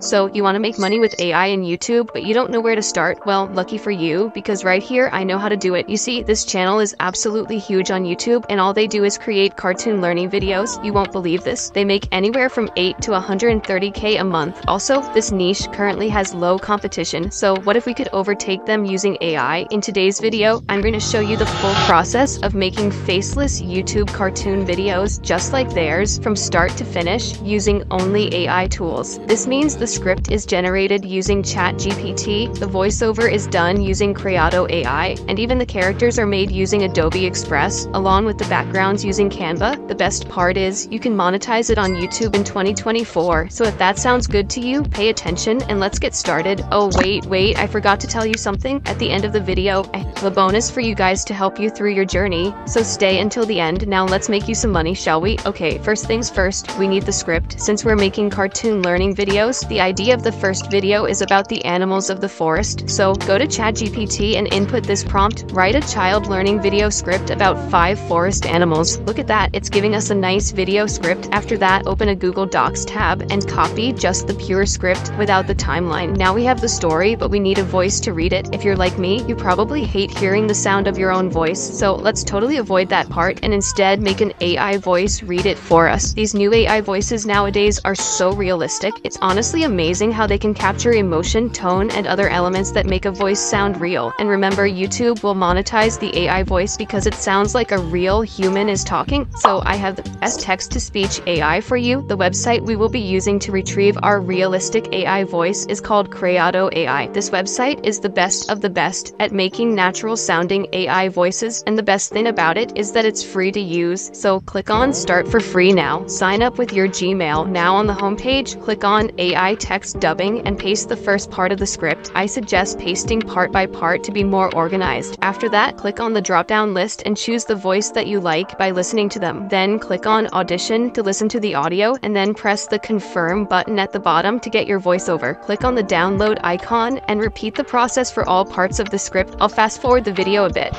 So you want to make money with AI and YouTube, but you don't know where to start? Well, lucky for you, because right here, I know how to do it. You see, this channel is absolutely huge on YouTube, and all they do is create cartoon learning videos. You won't believe this. They make anywhere from 8 to 130K a month. Also, this niche currently has low competition, so what if we could overtake them using AI? In today's video, I'm going to show you the full process of making faceless YouTube cartoon videos just like theirs from start to finish using only AI tools. This means the script is generated using ChatGPT, the voiceover is done using Creato AI, and even the characters are made using Adobe Express, along with the backgrounds using Canva. The best part is, you can monetize it on YouTube in 2024, so if that sounds good to you, pay attention and let's get started. Oh wait, I forgot to tell you something. At the end of the video, I have a bonus for you guys to help you through your journey, so stay until the end. Now let's make you some money, shall we? Okay, first things first, we need the script. Since we're making cartoon learning videos, the idea of the first video is about the animals of the forest. So go to ChatGPT and input this prompt: write a child learning video script about 5 forest animals. Look at that, it's giving us a nice video script. After that, open a Google Docs tab and copy just the pure script without the timeline. Now we have the story, but we need a voice to read it. If you're like me, you probably hate hearing the sound of your own voice, so let's totally avoid that part and instead make an AI voice read it for us. These new AI voices nowadays are so realistic. It's honestly amazing how they can capture emotion, tone, and other elements that make a voice sound real. And remember, YouTube will monetize the AI voice because it sounds like a real human is talking. So I have the best text-to-speech AI for you. The website we will be using to retrieve our realistic AI voice is called Creato AI. This website is the best of the best at making natural-sounding AI voices, and the best thing about it is that it's free to use. So click on Start for free now. Sign up with your Gmail. Now on the homepage, click on AI text dubbing and paste the first part of the script. I suggest pasting part by part to be more organized. After that, click on the drop-down list and choose the voice that you like by listening to them. Then click on Audition to listen to the audio, and then press the Confirm button at the bottom to get your voiceover. Click on the download icon and repeat the process for all parts of the script. I'll fast forward the video a bit.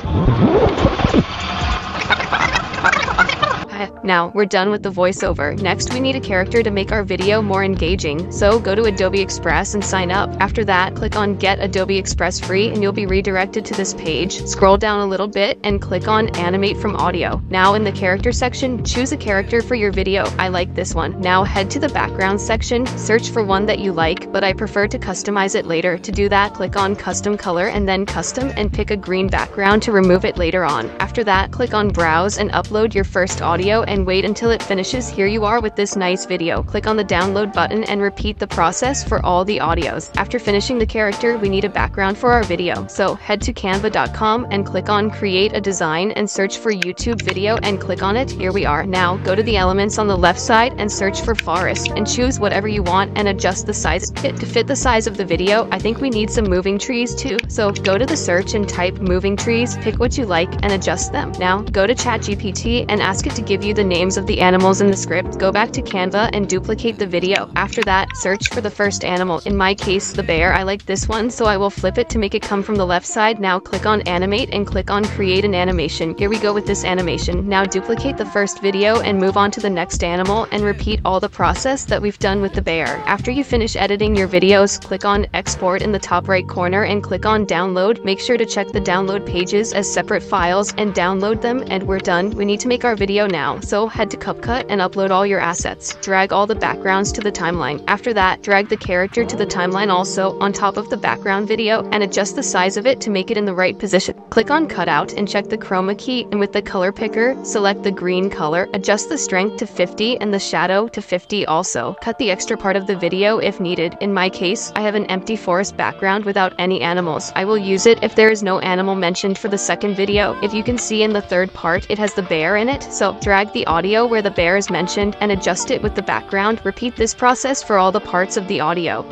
Now, we're done with the voiceover. Next, we need a character to make our video more engaging, so go to Adobe Express and sign up. After that, click on Get Adobe Express Free and you'll be redirected to this page. Scroll down a little bit and click on Animate from Audio. Now in the character section, choose a character for your video. I like this one. Now head to the background section, search for one that you like, but I prefer to customize it later. To do that, click on Custom Color and then Custom and pick a green background to remove it later on. After that, click on Browse and upload your first audio and wait until it finishes. Here you are with this nice video. Click on the download button and repeat the process for all the audios. After finishing the character, we need a background for our video. So head to canva.com and click on Create a Design and search for YouTube video and click on it. Here we are. Now go to the elements on the left side and search for forest and choose whatever you want and adjust the size to fit the size of the video. I think we need some moving trees too. So go to the search and type moving trees, pick what you like and adjust them. Now go to ChatGPT and ask it to give you the names of the animals in the script. Go back to Canva and duplicate the video. After that, search for the first animal. In my case, the bear. I like this one, so I will flip it to make it come from the left side. Now click on Animate and click on Create an Animation. Here we go with this animation. Now duplicate the first video and move on to the next animal and repeat all the process that we've done with the bear. After you finish editing your videos, click on Export in the top right corner and click on Download. Make sure to check the download pages as separate files and download them, and we're done. We need to make our video now, so head to CapCut and upload all your assets. Drag all the backgrounds to the timeline. After that, drag the character to the timeline also on top of the background video and adjust the size of it to make it in the right position. Click on Cutout and check the chroma key, and with the color picker, select the green color. Adjust the strength to 50 and the shadow to 50 also. Cut the extra part of the video if needed. In my case, I have an empty forest background without any animals. I will use it if there is no animal mentioned for the second video. If you can see in the third part, it has the bear in it, so drag the audio where the bear is mentioned and adjust it with the background. Repeat this process for all the parts of the audio.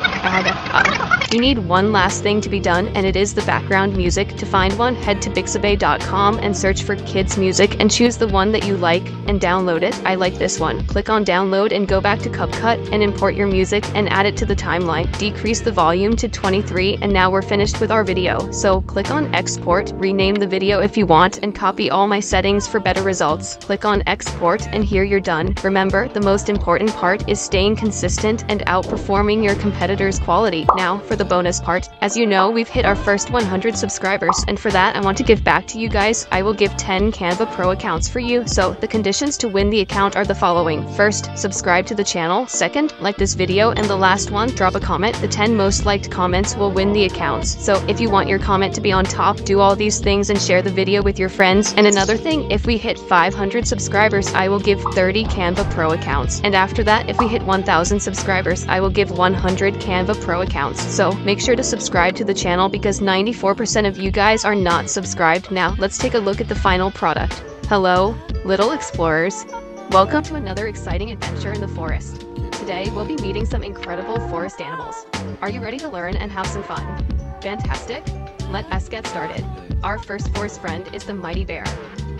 You need one last thing to be done, and it is the background music. To find one, head to bixabay.com and search for kids music and choose the one that you like and download it. I like this one. Click on download and go back to CapCut and import your music and add it to the timeline. Decrease the volume to 23, and now we're finished with our video. So click on export, rename the video if you want, and copy all my settings for better results. Click on export, and here you're done. Remember, the most important part is staying consistent and outperforming your competitors' quality. Now for the bonus part. As you know, we've hit our first 100 subscribers, and for that I want to give back to you guys. I will give 10 Canva Pro accounts for you. So the conditions to win the account are the following. First, subscribe to the channel. Second, like this video, and the last one, drop a comment. The 10 most liked comments will win the accounts. So if you want your comment to be on top, do all these things and share the video with your friends. And another thing, if we hit 500 subscribers, I will give 30 Canva Pro accounts. And after that, if we hit 1,000 subscribers, I will give 100 Canva Pro accounts. So make sure to subscribe to the channel because 94% of you guys are not subscribed. Now let's take a look at the final product. Hello, little explorers. Welcome to another exciting adventure in the forest. Today we'll be meeting some incredible forest animals. Are you ready to learn and have some fun? Fantastic! Let us get started. Our first forest friend is the mighty bear.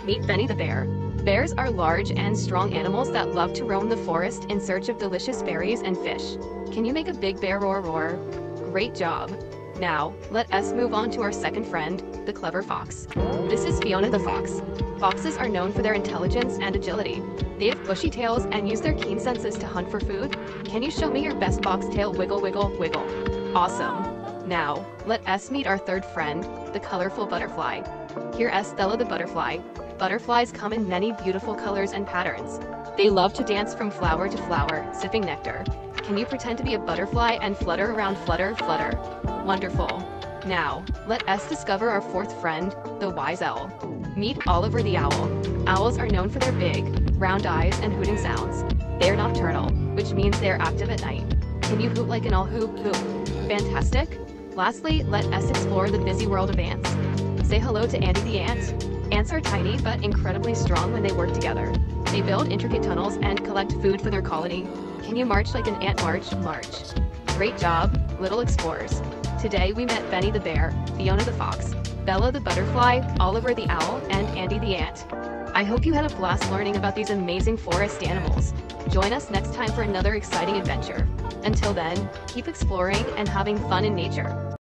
Meet Benny the bear. Bears are large and strong animals that love to roam the forest in search of delicious berries and fish. Can you make a big bear roar roar? Great job! Now, let us move on to our second friend, the clever fox. This is Fiona the fox. Foxes are known for their intelligence and agility. They have bushy tails and use their keen senses to hunt for food. Can you show me your best fox tail wiggle wiggle wiggle? Awesome! Now, let us meet our third friend, the colorful butterfly. Here is Stella the butterfly. Butterflies come in many beautiful colors and patterns. They love to dance from flower to flower, sipping nectar. Can you pretend to be a butterfly and flutter around flutter, flutter? Wonderful. Now, let us discover our fourth friend, the wise owl. Meet Oliver the owl. Owls are known for their big, round eyes and hooting sounds. They are nocturnal, which means they are active at night. Can you hoot like an owl hoop hoop? Fantastic. Lastly, let us explore the busy world of ants. Say hello to Andy the ant. Ants are tiny but incredibly strong when they work together. They build intricate tunnels and collect food for their colony. Can you march like an ant march? March. Great job, little explorers. Today we met Benny the bear, Fiona the fox, Bella the butterfly, Oliver the owl, and Andy the ant. I hope you had a blast learning about these amazing forest animals. Join us next time for another exciting adventure. Until then, keep exploring and having fun in nature.